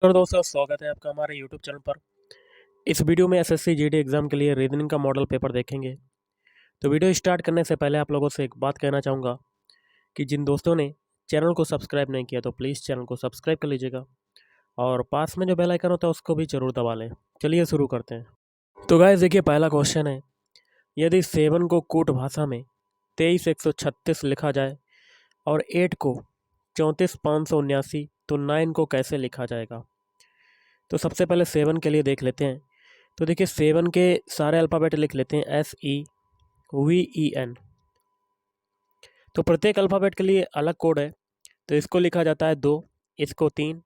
और दोस्तों स्वागत है आपका हमारे YouTube चैनल पर। इस वीडियो में एसएससी जीडी एग्जाम के लिए रीजनिंग का मॉडल पेपर देखेंगे। तो वीडियो स्टार्ट करने से पहले आप लोगों से एक बात कहना चाहूँगा कि जिन दोस्तों ने चैनल को सब्सक्राइब नहीं किया तो प्लीज़ चैनल को सब्सक्राइब कर लीजिएगा और पास में जो बेल आइकन होता है उसको भी जरूर दबा लें। चलिए शुरू करते हैं। तो गाइस देखिए, पहला क्वेश्चन है, यदि 7 को कूट भाषा में 23,136 लिखा जाए और 8 को 34,579 तो 9 को कैसे लिखा जाएगा। तो सबसे पहले 7 के लिए देख लेते हैं। तो देखिए 7 के सारे अल्फ़ाबेट लिख लेते हैं, SEVEN। तो प्रत्येक अल्फ़ाबेट के लिए अलग कोड है। तो इसको लिखा जाता है 2, इसको 3,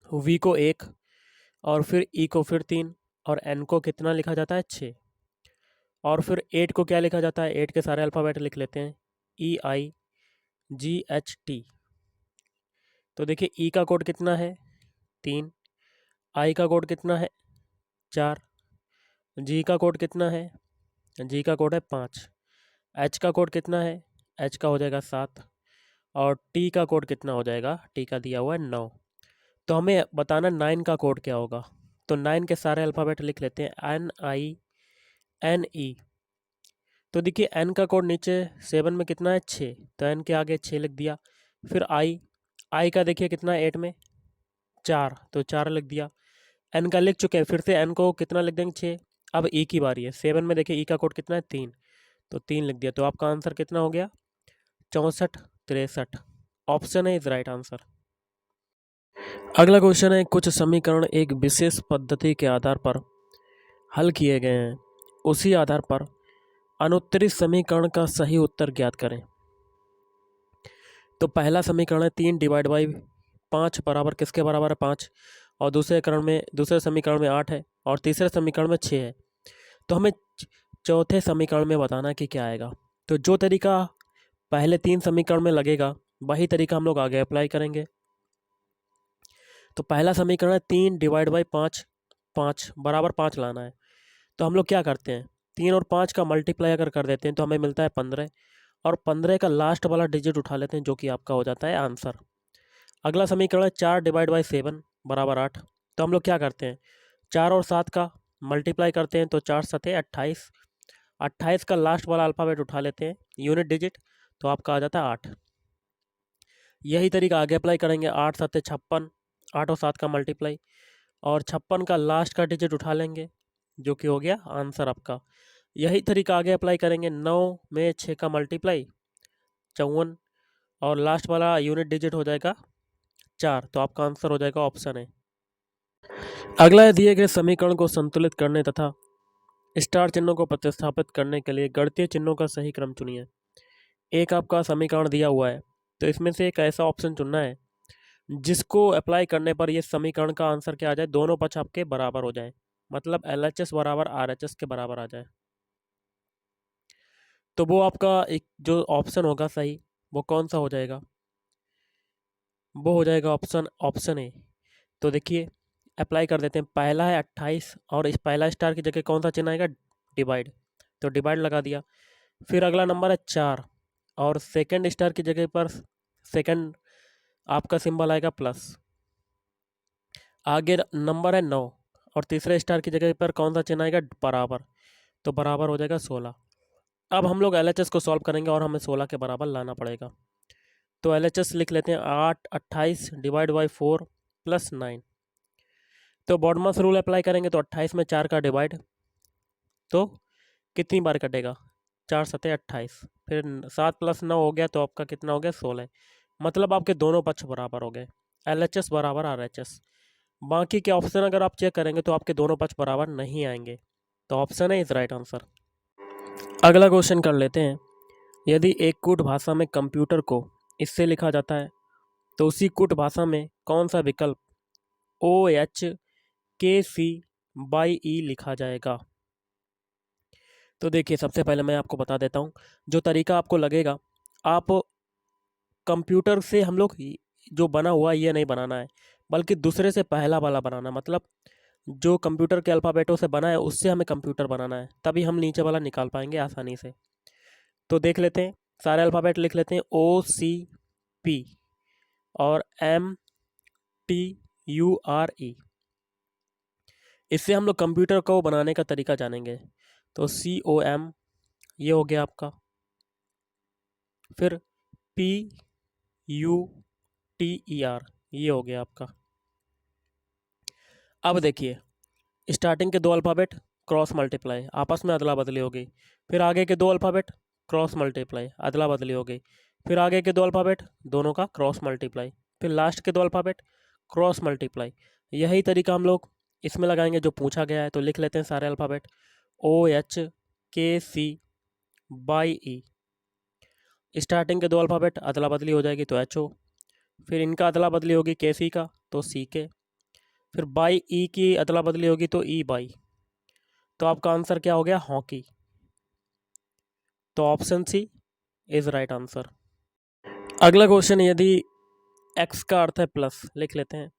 V को 1 और फिर E को फिर 3 और N को कितना लिखा जाता है 6। और फिर 8 को क्या लिखा जाता है, 8 के सारे अल्फ़ाबेट लिख लेते हैं, EIGHT। तो देखिए E का कोड कितना है 3, I का कोड कितना है 4, G का कोड कितना है, G का कोड है 5, H का कोड कितना है, H का हो जाएगा 7 और T का कोड कितना हो जाएगा, T का दिया हुआ है 9। तो हमें बताना 9 का कोड क्या होगा। तो 9 के सारे अल्फ़ाबेट लिख लेते हैं, NINE। तो देखिए N का कोड नीचे 7 में कितना है 6, तो N के आगे 6 लिख दिया। फिर I का देखिए कितना है 8 में 4, तो 4 लिख दिया। N का लिख चुके हैं, फिर से N को कितना लिख देंगे 6। अब E की बारी है, 7 में देखिए E का कोड कितना है 3, तो 3 लिख दिया। तो आपका आंसर कितना हो गया 64 63। ऑप्शन है इज राइट आंसर। अगला क्वेश्चन है, कुछ समीकरण एक विशेष पद्धति के आधार पर हल किए गए हैं, उसी आधार पर अनुत्तरित समीकरण का सही उत्तर ज्ञात करें। तो पहला समीकरण है 3 डिवाइड बाई 5 बराबर किसके बराबर है 5, और दूसरे समीकरण में 8 है और तीसरे समीकरण में 6 है। तो हमें चौथे समीकरण में बताना कि क्या आएगा। तो जो तरीका पहले 3 समीकरण में लगेगा वही तरीका हम लोग आगे अप्लाई करेंगे। तो पहला समीकरण है 3 डिवाइड बाई 5, 5 बराबर 5 लाना है। तो हम लोग क्या करते हैं, 3 और 5 का मल्टीप्लाई अगर कर देते हैं तो हमें मिलता है 15 और 15 का लास्ट वाला डिजिट उठा लेते हैं जो कि आपका हो जाता है आंसर। अगला समीकरण है 4 डिवाइड बाई 7 बराबर 8। तो हम लोग क्या करते हैं, 4 और 7 का मल्टीप्लाई करते हैं तो 4 सते 28, 28 का लास्ट वाला अल्फ़ाबेट उठा लेते हैं यूनिट डिजिट, तो आपका आ जाता है 8। यही तरीका आगे अप्लाई करेंगे, 8 सत्ते 56, 8 और 7 का मल्टीप्लाई और 56 का लास्ट का डिजिट उठा लेंगे जो कि हो गया आंसर आपका। यही तरीका आगे अप्लाई करेंगे, 9 में 6 का मल्टीप्लाई 54 और लास्ट वाला यूनिट डिजिट हो जाएगा 4, तो आपका आंसर हो जाएगा ऑप्शन है। अगला है, दिए गए समीकरण को संतुलित करने तथा स्टार चिन्हों को प्रतिस्थापित करने के लिए गणितीय चिन्हों का सही क्रम चुनिए। एक आपका समीकरण दिया हुआ है, तो इसमें से एक ऐसा ऑप्शन चुनना है जिसको अप्लाई करने पर ये समीकरण का आंसर क्या आ जाए, दोनों पक्ष आपके बराबर हो जाए, मतलब LHS बराबर RHS के बराबर आ जाए। तो वो आपका एक जो ऑप्शन होगा सही, वो कौन सा हो जाएगा, वो हो जाएगा ऑप्शन ए। तो देखिए अप्लाई कर देते हैं, पहला है 28 और इस पहला स्टार की जगह कौन सा चिन्ह आएगा, डिवाइड, तो डिवाइड लगा दिया। फिर अगला नंबर है 4 और सेकंड स्टार की जगह पर सेकंड आपका सिंबल आएगा प्लस। आगे नंबर है 9 और तीसरे स्टार की जगह पर कौन सा चिन्ह आएगा, बराबर, तो बराबर हो जाएगा 16। अब हम लोग LHS को सॉल्व करेंगे और हमें 16 के बराबर लाना पड़ेगा। तो LHS लिख लेते हैं, 8 28 डिवाइड बाई 4 प्लस 9। तो बॉडमास रूल अप्लाई करेंगे तो 28 में 4 का डिवाइड, तो कितनी बार कटेगा, 4 सते 28, फिर 7 प्लस 9 हो गया तो आपका कितना हो गया 16। मतलब आपके दोनों पक्ष बराबर हो गए, LHS बराबर RHS। बाकी के ऑप्शन अगर आप चेक करेंगे तो आपके दोनों पक्ष बराबर नहीं आएंगे, तो ऑप्शन है इज राइट आंसर। अगला क्वेश्चन कर लेते हैं, यदि एक कूट भाषा में कंप्यूटर को इससे लिखा जाता है तो उसी कूट भाषा में कौन सा विकल्प OHKC/E लिखा जाएगा। तो देखिए सबसे पहले मैं आपको बता देता हूँ, जो तरीका आपको लगेगा, आप कंप्यूटर से हम लोग जो बना हुआ ये नहीं बनाना है, बल्कि दूसरे से पहला वाला बनाना, मतलब जो कंप्यूटर के अल्फ़ाबेटों से बना है उससे हमें कंप्यूटर बनाना है, तभी हम नीचे वाला निकाल पाएंगे आसानी से। तो देख लेते हैं, सारे अल्फ़ाबेट लिख लेते हैं, OCP और MT COMPURE। इससे हम लोग कंप्यूटर को बनाने का तरीका जानेंगे। तो COM ये हो गया आपका, फिर PUTER ये हो गया आपका। अब देखिए, स्टार्टिंग के दो अल्फ़ाबेट क्रॉस मल्टीप्लाई, आपस में अदला बदली हो गई। फिर आगे के दो अल्फ़ाबेट क्रॉस मल्टीप्लाई, अदला बदली हो गई। फिर आगे के दो अल्फ़ाबेट दोनों का क्रॉस मल्टीप्लाई, फिर लास्ट के दो अल्फ़ाबेट क्रॉस मल्टीप्लाई। यही तरीका हम लोग इसमें लगाएंगे जो पूछा गया है। तो लिख लेते हैं सारे अल्फ़ाबेट, OHKC स्टार्टिंग के दो अल्फ़ाबेट अदला बदली हो जाएगी तो HO, फिर इनका अदला बदली होगी KC का तो CK, फिर बाई ई की अदला बदली होगी तो ई बाई। तो आपका आंसर क्या हो गया? हॉकी। तो option C is right answer. अगला क्वेश्चन, यदि x का अर्थ है प्लस, लिख लेते हैं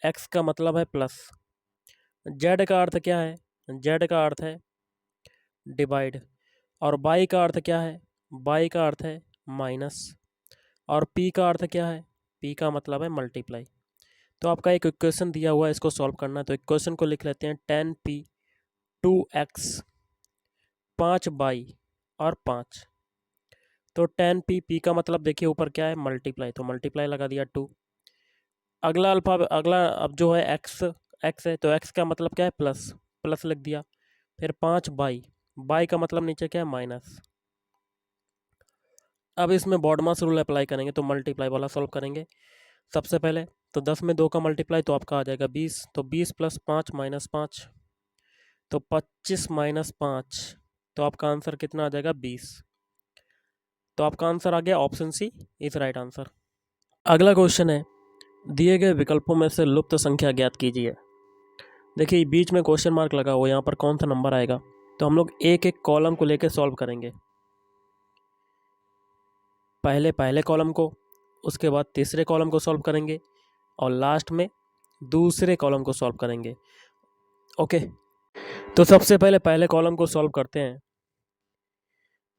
x का मतलब है प्लस, z का अर्थ क्या है? z का अर्थ है डिवाइड, और बाई का अर्थ क्या है? बाई का अर्थ है माइनस, और p का अर्थ क्या है? p का मतलब है मल्टीप्लाई। तो आपका एक इक्वेशन दिया हुआ है, इसको सॉल्व करना है। तो इक्वेशन को लिख लेते हैं 10p 2x 5 बाई और 5। तो 10p का मतलब देखिए ऊपर क्या है? मल्टीप्लाई, तो मल्टीप्लाई लगा दिया 2। अगला अगला अब जो है x है, तो x का मतलब क्या है? प्लस, प्लस लिख दिया। फिर 5 बाई, बाई का मतलब नीचे क्या है? माइनस। अब इसमें बॉडमास रूल अप्लाई करेंगे, तो मल्टीप्लाई वाला सॉल्व करेंगे सबसे पहले। तो 10 में 2 का मल्टीप्लाई तो आपका आ जाएगा 20, तो 20 प्लस 5 माइनस 5, तो 25 माइनस 5, तो आपका आंसर कितना आ जाएगा? 20। तो आपका आंसर आ गया option C is right answer. अगला क्वेश्चन है, दिए गए विकल्पों में से लुप्त संख्या ज्ञात कीजिए। देखिए बीच में क्वेश्चन मार्क लगा हुआ, यहाँ पर कौन सा नंबर आएगा? तो हम लोग एक एक कॉलम को लेकर सॉल्व करेंगे। पहले कॉलम को, उसके बाद तीसरे कॉलम को सॉल्व करेंगे, और लास्ट में दूसरे कॉलम को सॉल्व करेंगे। ओके, तो सबसे पहले कॉलम को सॉल्व करते हैं।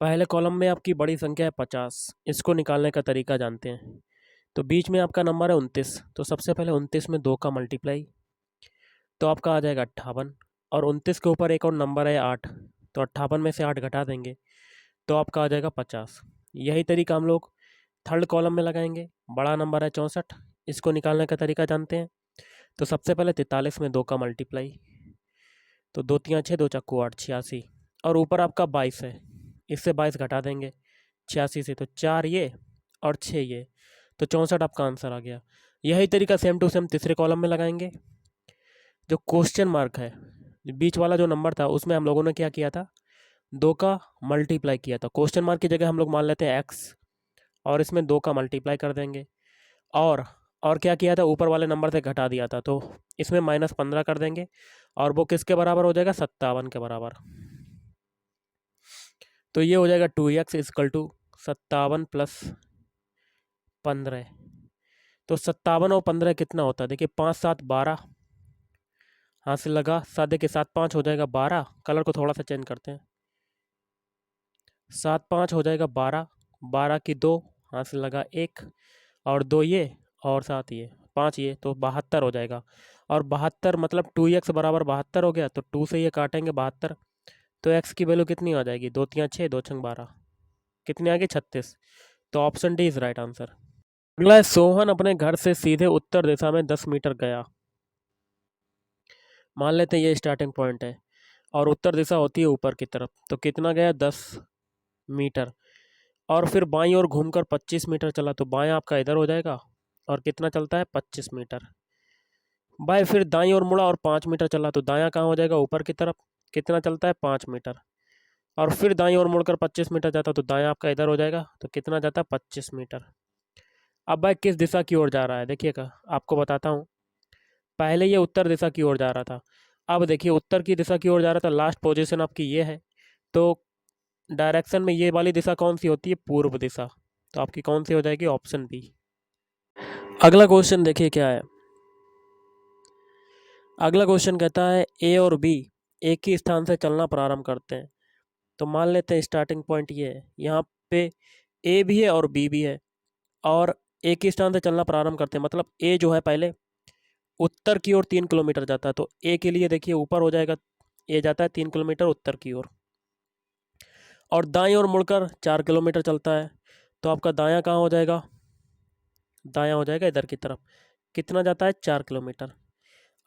पहले कॉलम में आपकी बड़ी संख्या है 50, इसको निकालने का तरीका जानते हैं। तो बीच में आपका नंबर है 29, तो सबसे पहले 29 में 2 का मल्टीप्लाई, तो आपका आ जाएगा 58, और 29 के ऊपर एक और नंबर है 8, तो 58 में से 8 घटा देंगे तो आपका आ जाएगा 50। यही तरीका हम लोग थर्ड कॉलम में लगाएंगे। बड़ा नंबर है 64, इसको निकालने का तरीका जानते हैं। तो सबसे पहले 43 में 2 का मल्टीप्लाई, तो 2 3 6, 2 चक्कू 8, 86, और ऊपर आपका 22 है, इससे 22 घटा देंगे 86 से, तो 4 ये और 6 ये, तो 64 आपका आंसर आ गया। यही तरीका सेम टू सेम तीसरे कॉलम में लगाएंगे। जो क्वेश्चन मार्क है, बीच वाला जो नंबर था, उसमें हम लोगों ने क्या किया था? 2 का मल्टीप्लाई किया था। क्वेश्चन मार्क की जगह हम लोग मान लेते हैं x, और इसमें 2 का मल्टीप्लाई कर देंगे, और क्या किया था? ऊपर वाले नंबर से घटा दिया था, तो इसमें -15 कर देंगे, और वो किसके बराबर हो जाएगा? 57 के बराबर। तो ये हो जाएगा 2x इक्वल टू 57 प्लस 15। तो 57 और 15 कितना होता है? देखिए 5 7 12, हाथ से लगा, 7 देखिए 7 5 हो जाएगा 12, कलर को थोड़ा सा चेंज करते हैं, 7 5 हो जाएगा 12, 12 की 2, हाथ से लगा 1, और 2 ये, और 7 ये, 5 ये, तो 72 हो जाएगा। और 72 मतलब 2x बराबर 72 हो गया, तो 2 से ये काटेंगे 72, तो x की वैल्यू कितनी आ जाएगी? 2 3 6, 2 6 12, कितनी आ गई? 36। तो option D is right answer. अगला है, सोहन अपने घर से सीधे उत्तर दिशा में 10 मीटर गया। मान लेते हैं ये स्टार्टिंग पॉइंट है, और उत्तर दिशा होती है ऊपर की तरफ, तो कितना गया? 10 मीटर। और फिर बाईं ओर घूमकर 25 मीटर चला, तो बायां आपका इधर हो जाएगा, और कितना चलता है? 25 मीटर। बाएं फिर दाईं ओर मुड़ा और 5 मीटर चला, तो दायां कहाँ हो जाएगा? ऊपर की तरफ, कितना चलता है? 5 मीटर। और फिर दाईं ओर मुड़कर 25 मीटर जाता, तो दायां आपका इधर हो जाएगा, तो कितना जाता है? 25 मीटर। अब भाई किस दिशा की ओर जा रहा है? देखिएगा, आपको बताता हूँ। पहले ये उत्तर दिशा की ओर जा रहा था, अब देखिए उत्तर की दिशा की ओर जा रहा था, लास्ट पोजीशन आपकी ये है, तो डायरेक्शन में ये वाली दिशा कौन सी होती है? पूर्व दिशा। तो आपकी कौन सी हो जाएगी? Option B. अगला क्वेश्चन देखिए क्या है। अगला क्वेश्चन कहता है ए और बी एक ही स्थान से चलना प्रारंभ करते हैं। तो मान लेते हैं स्टार्टिंग पॉइंट ये है, यहाँ पे ए भी है और बी भी है, और एक ही स्थान से चलना प्रारंभ करते हैं, मतलब ए जो है पहले उत्तर की ओर 3 किलोमीटर जाता है, तो ए के लिए देखिए ऊपर हो जाएगा, ए जाता है 3 किलोमीटर उत्तर की ओर, और दाएं ओर मुड़कर 4 किलोमीटर चलता है, तो आपका दायां कहाँ हो जाएगा, दायां हो जाएगा इधर की तरफ। कितना जाता है, 4 किलोमीटर।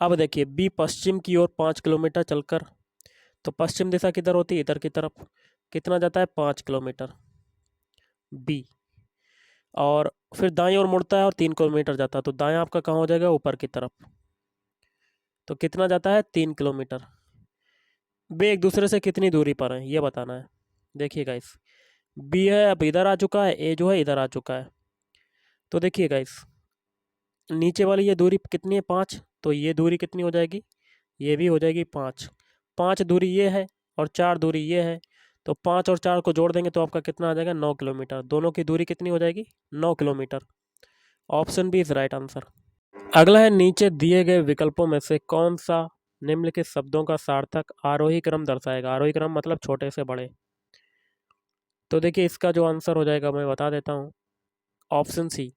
अब देखिए बी पश्चिम की ओर 5 किलोमीटर चलकर, तो पश्चिम दिशा किधर होती है, इधर की तरफ। कितना जाता है, 5 किलोमीटर बी। और फिर दाएं ओर मुड़ता है और 3 किलोमीटर जाता है, तो दायां आपका कहाँ हो जाएगा, ऊपर की तरफ। तो कितना जाता है, 3 किलोमीटर। वे एक दूसरे से कितनी दूरी पर हैं ये बताना है। देखिए गाइस, बी है अब इधर आ चुका है, ए जो है इधर आ चुका है। तो देखिए गाइस, नीचे वाली ये दूरी कितनी है, 5, तो ये दूरी कितनी हो जाएगी, ये भी हो जाएगी 5। 5 दूरी ये है और 4 दूरी ये है, तो 5 और 4 को जोड़ देंगे तो आपका कितना आ जाएगा, 9 किलोमीटर। दोनों की दूरी कितनी हो जाएगी, 9 kilometre. Option B is right answer. अगला है, नीचे दिए गए विकल्पों में से कौन सा निम्नलिखित शब्दों का सार्थक आरोही क्रम दर्शाएगा। आरोही क्रम मतलब छोटे से बड़े। तो देखिए इसका जो आंसर हो जाएगा मैं बता देता हूँ, ऑप्शन सी।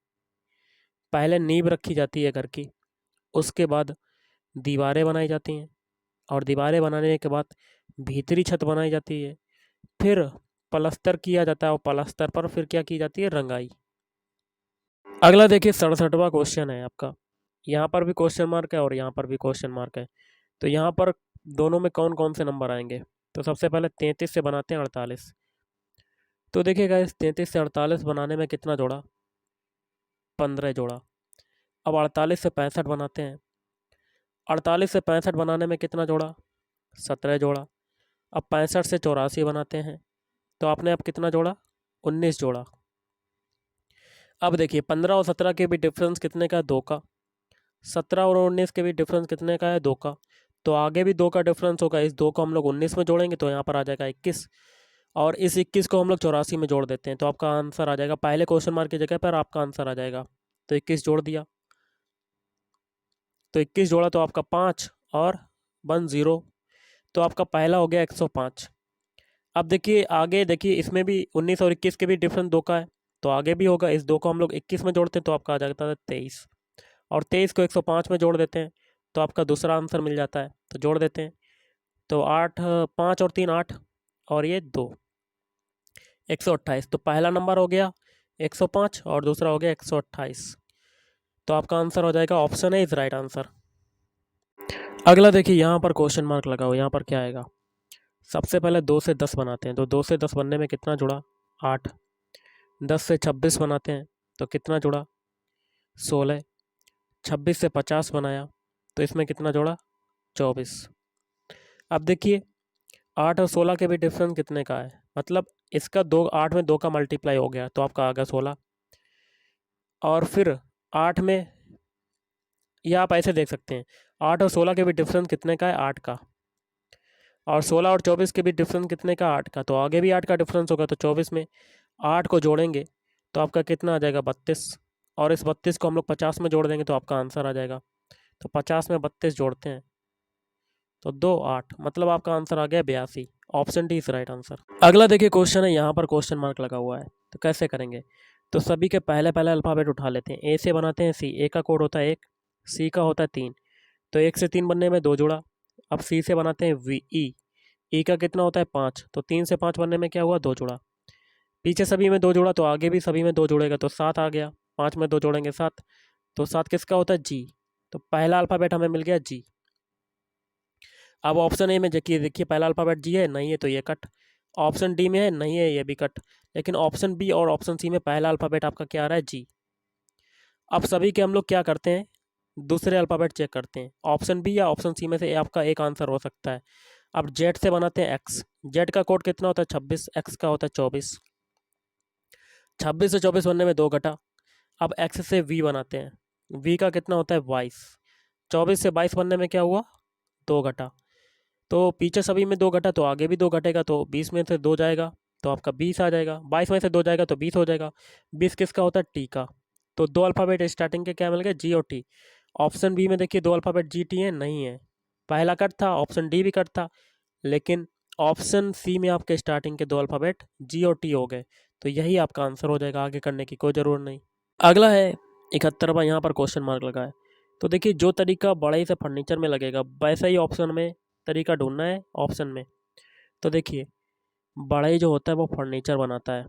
पहले नींव रखी जाती है घर की, उसके बाद दीवारें बनाई जाती हैं, और दीवारें बनाने के बाद भीतरी छत बनाई जाती है, फिर पलस्तर किया जाता है और पलस्तर पर फिर क्या की जाती है, रंगाई। अगला देखिए 67वां क्वेश्चन है आपका। यहाँ पर भी क्वेश्चन मार्क है और यहाँ पर भी क्वेश्चन मार्क है, तो यहाँ पर दोनों में कौन कौन से नंबर आएंगे। तो सबसे पहले 33 से बनाते हैं 48। तो देखिएगा इस 33 से 48 बनाने में कितना जोड़ा, 15 जोड़ा। अब 48 से 65 बनाते हैं, 48 से 65 बनाने में कितना जोड़ा, 17 जोड़ा। अब 65 से 84 बनाते हैं, तो आपने अब कितना जोड़ा, 19 जोड़ा। अब देखिए 15 और 17 के भी डिफरेंस कितने का है, 2 का। 17 और 19 के भी डिफरेंस कितने का है, 2 का। तो आगे भी 2 का डिफरेंस होगा, इस 2 को हम लोग 19 में जोड़ेंगे तो यहाँ पर आ जाएगा 21, और इस 21 को हम लोग 84 में जोड़ देते हैं, तो आपका आंसर आ जाएगा, पहले क्वेश्चन मार्क की जगह पर आपका आंसर आ जाएगा। तो 21 जोड़ दिया, तो 21 जोड़ा तो आपका 5 और 10, तो आपका पहला हो गया 105। अब देखिए आगे देखिए, इसमें भी 19 और 21 के भी डिफरेंस 2 का है, तो आगे भी होगा। इस 2 को हम लोग 21 में जोड़ते हैं तो आपका आ जाता है 23, और 23 को 105 में जोड़ देते हैं तो आपका दूसरा आंसर मिल जाता है, तो जोड़ देते हैं। तो 8, 5 और 3 8, और ये 2, 128। तो पहला नंबर हो गया 105 और दूसरा हो गया 128, तो आपका आंसर हो जाएगा option A is right answer. अगला देखिए यहाँ पर क्वेश्चन मार्क लगा हो, यहाँ पर क्या आएगा। सबसे पहले 2 से 10 बनाते हैं, तो 2 से 10 बनने में कितना जुड़ा, 8। 10 से 26 बनाते हैं तो कितना जुड़ा, 16। 26 से 50 बनाया तो इसमें कितना जोड़ा, 24। अब देखिए 8 और 16 के भी डिफरेंस कितने का है, मतलब इसका 2, 8 में 2 का मल्टीप्लाई हो गया तो आपका आ गया 16। और फिर 8 में, या आप ऐसे देख सकते हैं, 8 और 16 के भी डिफरेंस कितने का है, 8 का। और 16 और 24 के भी डिफरेंस कितने का, 8 का। तो आगे भी 8 का डिफरेंस होगा, तो 24 में 8 को जोड़ेंगे तो आपका कितना आ जाएगा, 32। और इस 32 को हम लोग 50 में जोड़ देंगे तो आपका आंसर आ जाएगा। तो 50 में 32 जोड़ते हैं तो 2 8, मतलब आपका आंसर आ गया 82। Option D is right answer. अगला देखिए क्वेश्चन है, यहाँ पर क्वेश्चन मार्क लगा हुआ है, तो कैसे करेंगे। तो सभी के पहले पहले अल्फ़ाबेट उठा लेते हैं। ए से बनाते हैं सी, ए का कोड होता है 1, सी का होता है 3, तो 1 से 3 बनने में 2 जोड़ा। अब सी से बनाते हैं वी, ई का कितना होता है 5, तो 3 से 5 बनने में क्या हुआ, 2 जोड़ा। पीछे सभी में 2 जोड़ा तो आगे भी सभी में 2 जोड़ेगा तो 7 आ गया। 5 में 2 जोड़ेंगे 7, तो 7 किसका होता है, जी। तो पहला अल्फ़ाबेट हमें मिल गया जी। अब ऑप्शन ए में देखिए पहला अल्फ़ाबेट जी है, नहीं है तो ये कट। ऑप्शन डी में है, नहीं है ये भी कट। लेकिन ऑप्शन बी और ऑप्शन सी में पहला अल्फ़ाबेट आपका क्या आ रहा है, जी। अब सभी के हम लोग क्या करते हैं, दूसरे अल्फ़ाबेट चेक करते हैं। ऑप्शन बी या ऑप्शन सी में से आपका एक आंसर हो सकता है। अब जेड से बनाते हैं एक्स, जेड का कोड कितना होता है 26, एक्स का होता है 24। 26 से 24 बनने में 2 घटा। अब एक्स से वी बनाते हैं, वी का कितना होता है 22। 24 से 22 बनने में क्या हुआ, 2 घटा। तो पीछे सभी में 2 घटा तो आगे भी 2 घटेगा, तो 20 में से 2 जाएगा तो आपका 20 आ जाएगा। 22 में से 2 जाएगा तो 20 हो जाएगा। 20 किसका होता है, टी का। तो 2 अल्फ़ाबेट स्टार्टिंग के क्या मिल गए, जी और टी। ऑप्शन बी में देखिए 2 अल्फ़ाबेट जी टी है, नहीं है। पहला कट था, ऑप्शन डी भी कट था, लेकिन ऑप्शन सी में आपके स्टार्टिंग के 2 अल्फ़ाबेट जी और टी हो गए, तो यही आपका आंसर हो जाएगा, आगे करने की कोई ज़रूरत नहीं। अगला है 71वां, यहाँ पर क्वेश्चन मार्क लगा है। तो देखिए जो तरीका बड़े से फर्नीचर में लगेगा वैसा ही ऑप्शन में तरीका ढूंढना है ऑप्शन में। तो देखिए बढ़ई जो होता है वो फर्नीचर बनाता है,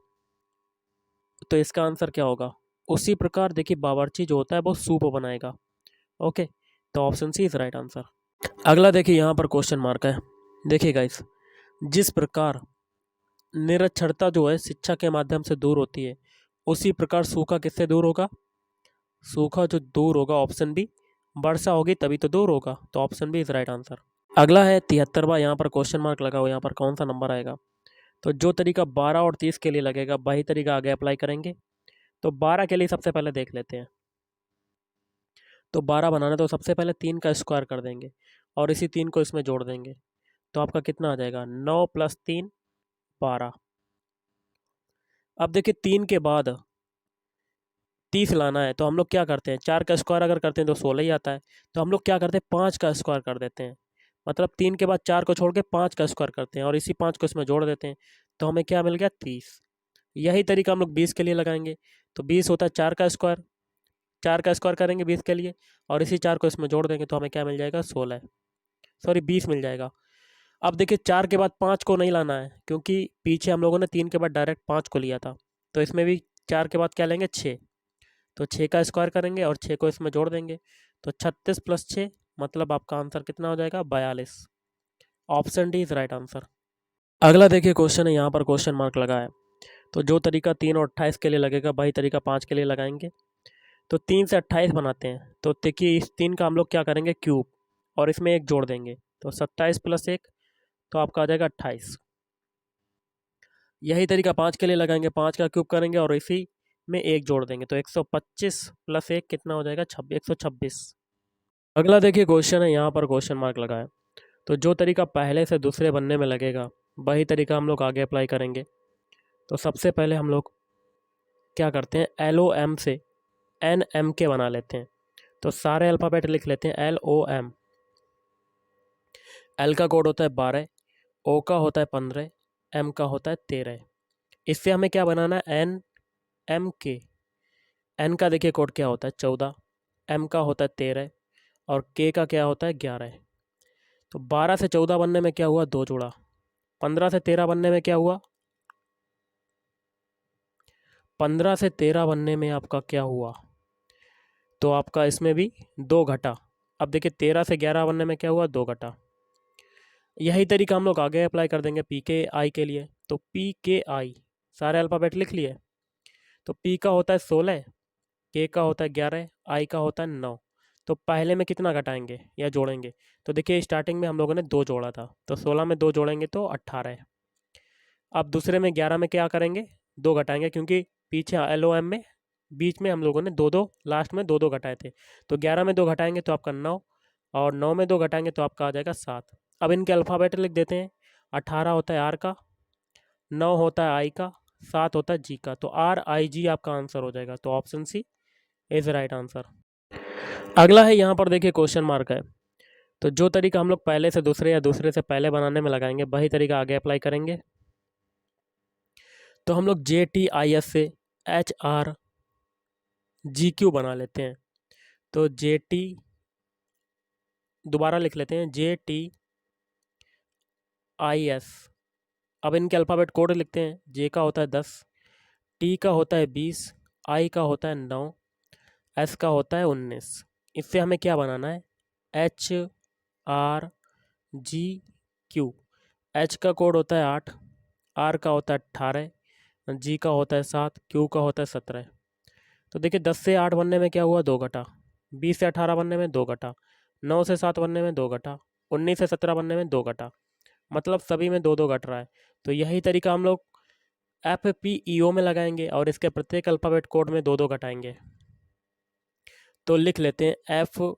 तो इसका आंसर क्या होगा? उसी प्रकार देखिए बावर्ची जो होता है वो सूप बनाएगा। ओके, तो option C is right answer. अगला देखिए यहाँ पर क्वेश्चन मार्क है। देखिए गाइस, जिस प्रकार निरक्षरता जो है शिक्षा के माध्यम से दूर होती है, उसी प्रकार सूखा किससे दूर होगा? सूखा जो दूर होगा ऑप्शन बी, वर्षा होगी तभी तो दूर होगा, तो option B is right answer. अगला है 73वां, यहाँ पर क्वेश्चन मार्क लगा हुआ, यहाँ पर कौन सा नंबर आएगा? तो जो तरीका 12 और 30 के लिए लगेगा वही तरीका आगे अप्लाई करेंगे। तो 12 के लिए सबसे पहले देख लेते हैं। तो 12 बनाना, तो सबसे पहले 3 का स्क्वायर कर देंगे और इसी 3 को इसमें जोड़ देंगे, तो आपका कितना आ जाएगा? 9 + 3 12। अब देखिए 3 के बाद 30 लाना है, तो हम लोग क्या करते हैं? 4 का स्क्वायर अगर करते हैं तो 16 ही आता है, तो हम लोग क्या करते हैं? 5 का स्क्वायर कर देते हैं। मतलब 3 के बाद 4 को छोड़ के 5 का स्क्वायर करते हैं और इसी 5 को इसमें जोड़ देते हैं, तो हमें क्या मिल गया? 30। यही तरीका हम लोग 20 के लिए लगाएंगे। तो 20 होता है 4 का स्क्वायर, 4 का स्क्वायर करेंगे 20 के लिए और इसी 4 को इसमें जोड़ देंगे, तो हमें क्या मिल जाएगा? 16, सॉरी 20 मिल जाएगा। अब देखिए 4 के बाद 5 को नहीं लाना है, क्योंकि पीछे हम लोगों ने 3 के बाद डायरेक्ट 5 को लिया था, तो इसमें भी 4 के बाद क्या लेंगे? 6। तो 6 का स्क्वायर करेंगे और 6 को इसमें जोड़ देंगे, तो 36 + 6 मतलब आपका आंसर कितना हो जाएगा? 42। Option D is right answer. अगला देखिए क्वेश्चन है, यहाँ पर क्वेश्चन मार्क लगा है। तो जो तरीका 3 और 28 के लिए लगेगा वही तरीका 5 के लिए लगाएंगे। तो 3 से 28 बनाते हैं, तो देखिए इस 3 का हम लोग क्या करेंगे? क्यूब, और इसमें 1 जोड़ देंगे, तो 27 + 1 तो आपका आ जाएगा 28। यही तरीका 5 के लिए लगाएंगे, 5 का क्यूब करेंगे और इसी में 1 जोड़ देंगे, तो 125 + 1 कितना हो जाएगा? 126। अगला देखिए क्वेश्चन है, यहाँ पर क्वेश्चन मार्क लगा है। तो जो तरीका पहले से दूसरे बनने में लगेगा वही तरीका हम लोग आगे अप्लाई करेंगे। तो सबसे पहले हम लोग क्या करते हैं? LOM से NMK बना लेते हैं। तो सारे अल्फ़ाबेट लिख लेते हैं, LOM। L का कोड होता है 12, O का होता है 15, M का होता है 13। इससे हमें क्या बनाना है? NMK। N का देखिए कोड क्या होता है? 14, M का होता है 13 और K का क्या होता है? 11। तो 12 से 14 बनने में क्या हुआ? 2 जोड़ा। 15 से 13 बनने में क्या हुआ? 15 से 13 बनने में आपका क्या हुआ? तो आपका इसमें भी 2 घटा। अब देखिए 13 से 11 बनने में क्या हुआ? 2 घटा। यही तरीका हम लोग आगे अप्लाई कर देंगे PKI के लिए। तो PKI सारे अल्फ़ाबेट लिख लिए। तो P का होता है 16, K का होता है 11, I का होता है 9। तो पहले में कितना घटाएंगे या जोड़ेंगे? तो देखिए स्टार्टिंग में हम लोगों ने 2 जोड़ा था, तो 16 में 2 जोड़ेंगे तो 18। अब दूसरे में 11 में क्या करेंगे? 2 घटाएंगे, क्योंकि पीछे LOM में बीच में हम लोगों ने 2-2, लास्ट में 2-2 घटाए थे। तो 11 में 2 घटाएंगे तो आपका 9 और 9 में 2 घटाएंगे तो आपका आ जाएगा 7। अब इनके अल्फ़ाबेट लिख देते हैं। 18 होता है R का, 9 होता है I का, 7 होता है G का। तो RIG आपका आंसर हो जाएगा, तो option C is right answer. अगला है, यहाँ पर देखिए क्वेश्चन मार्क है। तो जो तरीका हम लोग पहले से दूसरे या दूसरे से पहले बनाने में लगाएंगे वही तरीका आगे अप्लाई करेंगे। तो हम लोग JTIS से HRGQ बना लेते हैं। तो JT दोबारा लिख लेते हैं, JTIS। अब इनके अल्फ़ाबेट कोड लिखते हैं। J का होता है 10, T का होता है 20, I का होता है 9, S का होता है 19। इससे हमें क्या बनाना है? HRGQ। H का कोड होता है 8, R का होता है 18, G का होता है 7, Q का होता है 17। तो देखिए 10 से 8 बनने में क्या हुआ? 2 घटा। 20 से 18 बनने में 2 घटा। 9 से 7 बनने में 2 घटा। 19 से 17 बनने में 2 घटा। मतलब सभी में 2-2 घट रहा है। तो यही तरीका हम लोग FPEO में लगाएंगे और इसके प्रत्येक अल्फ़ाबेट कोड में 2-2 घटाएंगे। तो लिख लेते हैं FPEO।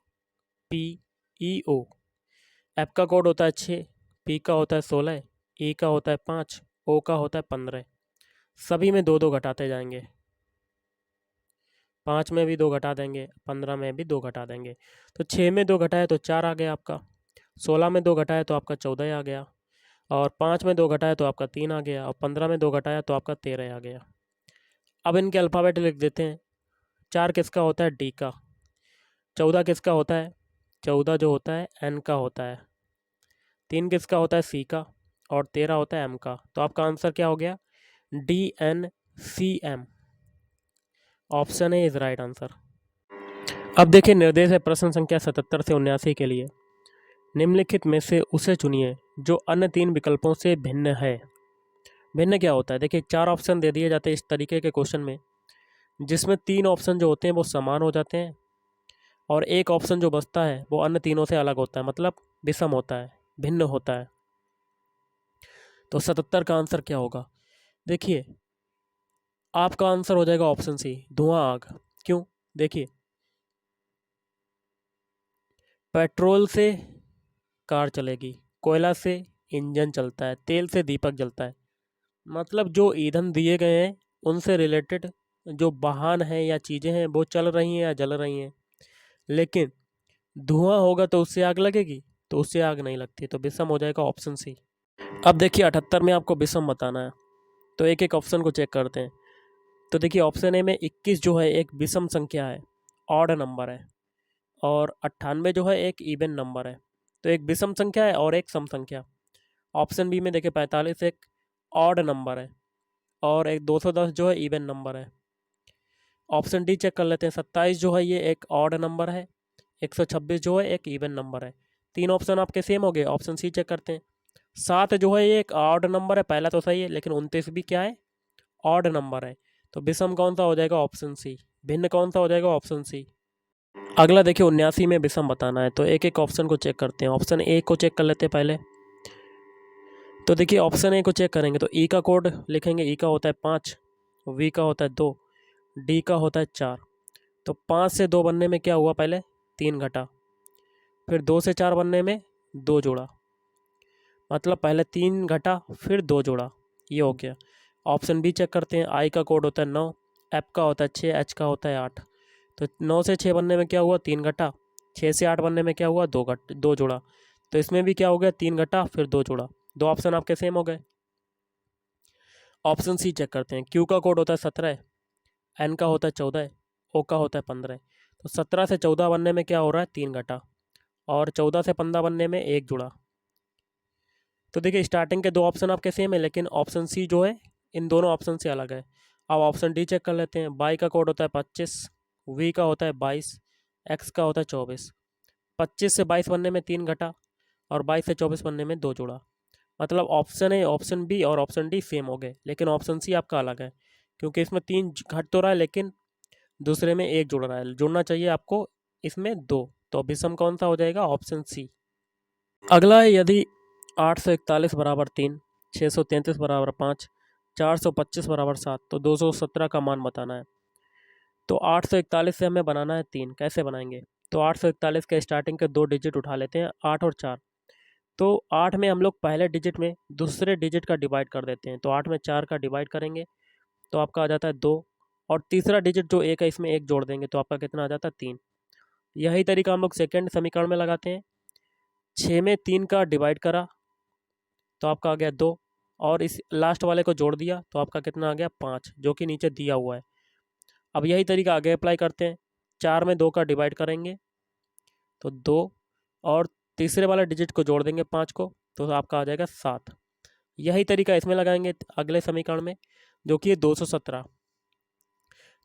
F का कोड होता है 6, P का होता है 16, E का होता है 5, O का होता है 15। सभी में 2-2 घटाते जाएंगे। 5 में भी 2 घटा देंगे, 15 में भी 2 घटा देंगे। तो 6 में 2 घटाए तो 4 आ गया आपका। 16 में 2 घटाए तो आपका 14 आ गया और 5 में 2 घटाए तो आपका 3 आ गया और 15 में 2 घटाया तो आपका 13 आ गया। अब इनके अल्फ़ाबेट लिख देते हैं। 4 किसका होता है? D का। 14 किसका होता है? 14 जो होता है एन का होता है। 3 किसका होता है? सी का। और 13 होता है एम का। तो आपका आंसर क्या हो गया? DNCM। Option A is right answer. अब देखिए निर्देश है प्रश्न संख्या 77 से 79 के लिए। निम्नलिखित में से उसे चुनिए जो अन्य 3 विकल्पों से भिन्न है। भिन्न क्या होता है? देखिए 4 ऑप्शन दे दिए जाते हैं इस तरीके के क्वेश्चन में, जिसमें 3 ऑप्शन जो होते हैं वो समान हो जाते हैं और एक ऑप्शन जो बचता है वो अन्य तीनों से अलग होता है, मतलब विषम होता है, भिन्न होता है। तो 77 का आंसर क्या होगा? देखिए आपका आंसर हो जाएगा ऑप्शन सी, धुआं आग। क्यों? देखिए पेट्रोल से कार चलेगी, कोयला से इंजन चलता है, तेल से दीपक जलता है। मतलब जो ईंधन दिए गए हैं उनसे रिलेटेड जो वाहन हैं या चीज़ें हैं वो चल रही हैं या जल रही हैं। लेकिन धुआं होगा तो उससे आग लगेगी? तो उससे आग नहीं लगती। तो विषम हो जाएगा ऑप्शन सी। अब देखिए 78 में आपको विषम बताना है, तो एक एक ऑप्शन को चेक करते हैं। तो देखिए ऑप्शन ए में 21 जो है एक विषम संख्या है, ऑड नंबर है। और 98 जो है एक इवन नंबर है। तो एक विषम संख्या है और एक सम संख्या। ऑप्शन बी में देखिए 45 एक ऑड नंबर है और एक 210 जो है इवन नंबर है। ऑप्शन डी चेक कर लेते हैं। 27 जो है ये एक ऑड नंबर है, 126 जो है एक इवन नंबर है। 3 ऑप्शन आपके सेम हो गए। ऑप्शन सी चेक करते हैं। 7 जो है ये एक ऑड नंबर है, पहला तो सही है, लेकिन 29 भी क्या है? ऑड नंबर है। तो विषम कौन सा हो जाएगा? Option C. भिन्न कौन सा हो जाएगा? Option C. अगला देखिए 79 में विषम बताना है, तो एक एक ऑप्शन को चेक करते हैं। ऑप्शन ए को चेक कर लेते हैं पहले। तो देखिए ऑप्शन ए को चेक करेंगे तो ई का कोड लिखेंगे। ई का होता है 5, वी का होता है 2, डी का होता है 4। तो 5 से 2 बनने में क्या हुआ? पहले 3 घटा, फिर 2 से 4 बनने में 2 जोड़ा, मतलब पहले 3 घटा फिर 2 जोड़ा, ये हो गया। ऑप्शन बी चेक करते हैं। आई का कोड होता है 9, एफ का होता है 6, एच का होता है 8। तो 9 से 6 बनने में क्या हुआ? 3 घटा। 6 से 8 बनने में क्या हुआ? 2 जोड़ा। तो इसमें भी क्या हो गया? 3 घटा फिर 2 जोड़ा। 2 ऑप्शन आपके सेम हो गए। ऑप्शन सी चेक करते हैं। क्यू का कोड होता है 17, एन का होता है 14, ओ का होता है 15। तो 17 से 14 बनने में क्या हो रहा है? 3 घटा। और 14 से 15 बनने में 1 जुड़ा। तो देखिए स्टार्टिंग के 2 ऑप्शन आपके सेम है, लेकिन ऑप्शन सी जो है इन दोनों ऑप्शन से अलग है। अब ऑप्शन डी चेक कर लेते हैं। बाई का कोड होता है 25, वी का होता है 22, एक्स का होता है 24। 25 से 22 बनने में 3 घटा और 22 से 24 बनने में 2 जोड़ा। मतलब ऑप्शन ए, ऑप्शन बी और ऑप्शन डी सेम हो गए, लेकिन ऑप्शन सी आपका अलग है, क्योंकि इसमें 3 घट तो रहा है लेकिन दूसरे में 1 जुड़ रहा है। जुड़ना चाहिए आपको इसमें 2। तो विषम कौन सा हो जाएगा? Option C. अगला है यदि 841 बराबर 3, 633 बराबर 5, 425 बराबर 7, तो 217 का मान बताना है। तो 841 से हमें बनाना है 3। कैसे बनाएंगे? तो 841 के स्टार्टिंग के 2 डिजिट उठा लेते हैं, 8 और 4। तो 8 में हम लोग पहले डिजिट में दूसरे डिजिट का डिवाइड कर देते हैं। तो 8 में 4 का डिवाइड करेंगे तो आपका आ जाता है 2। और तीसरा डिजिट जो 1 है इसमें 1 जोड़ देंगे तो आपका कितना आ जाता है? 3। यही तरीका हम लोग सेकेंड समीकरण में लगाते हैं। 6 में 3 का डिवाइड करा तो आपका आ गया 2, और इस लास्ट वाले को जोड़ दिया तो आपका कितना आ गया? 5, जो कि नीचे दिया हुआ है। अब यही तरीका आगे अप्लाई करते हैं। 4 में 2 का डिवाइड करेंगे तो 2, और तीसरे वाले डिजिट को जोड़ देंगे 5 को, तो आपका आ जाएगा 7। यही तरीका इसमें लगाएंगे अगले समीकरण में, जो कि है 217।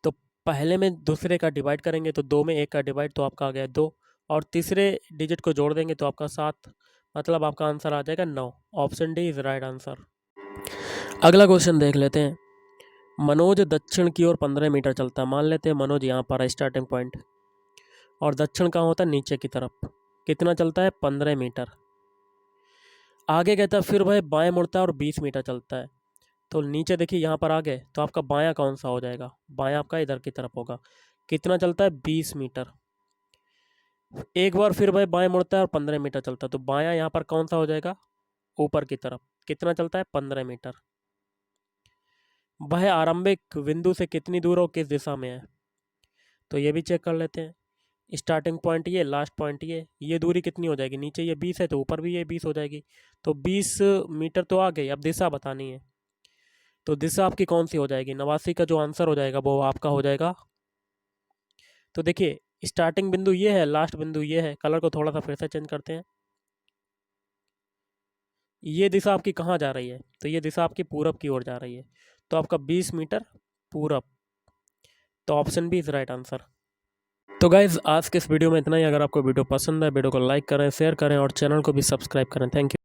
तो पहले में दूसरे का डिवाइड करेंगे तो 2 में 1 का डिवाइड तो आपका आ गया 2, और तीसरे डिजिट को जोड़ देंगे तो आपका 7। मतलब आपका आंसर आ जाएगा 9। Option D is right answer. अगला क्वेश्चन देख लेते हैं। मनोज दक्षिण की ओर 15 मीटर चलता है। मान लेते हैं मनोज यहाँ पर है स्टार्टिंग पॉइंट, और दक्षिण कहाँ होता है? नीचे की तरफ। कितना चलता है? 15 मीटर। आगे कहता है फिर वह बाएं मुड़ता है और 20 मीटर चलता है। तो नीचे देखिए यहाँ पर आ गए तो आपका बायां कौन सा हो जाएगा? बायां आपका इधर की तरफ होगा। कितना चलता है? 20 मीटर। एक बार फिर वह बाएं मुड़ता है और 15 मीटर चलता है। तो बायां यहाँ पर कौन सा हो जाएगा? ऊपर की तरफ। कितना चलता है? 15 मीटर। वह आरंभिक बिंदु से कितनी दूर और किस दिशा में है? तो ये भी चेक कर लेते हैं। स्टार्टिंग पॉइंट ये, लास्ट पॉइंट ये दूरी कितनी हो जाएगी? नीचे ये 20 है तो ऊपर भी ये 20 हो जाएगी। तो 20 मीटर तो आ गई। अब दिशा बतानी है। तो दिशा आपकी कौन सी हो जाएगी? 89 का जो आंसर हो जाएगा वो आपका हो जाएगा। तो देखिए स्टार्टिंग बिंदु ये है, लास्ट बिंदु ये है। कलर को थोड़ा सा फिर से चेंज करते हैं। ये दिशा आपकी कहाँ जा रही है? तो ये दिशा आपकी पूरब की ओर जा रही है, तो आपका 20 मीटर पूरब। तो option B is right answer. तो गाइज आज के इस वीडियो में इतना ही। अगर आपको वीडियो पसंद है, वीडियो को लाइक करें, शेयर करें और चैनल को भी सब्सक्राइब करें। Thank you.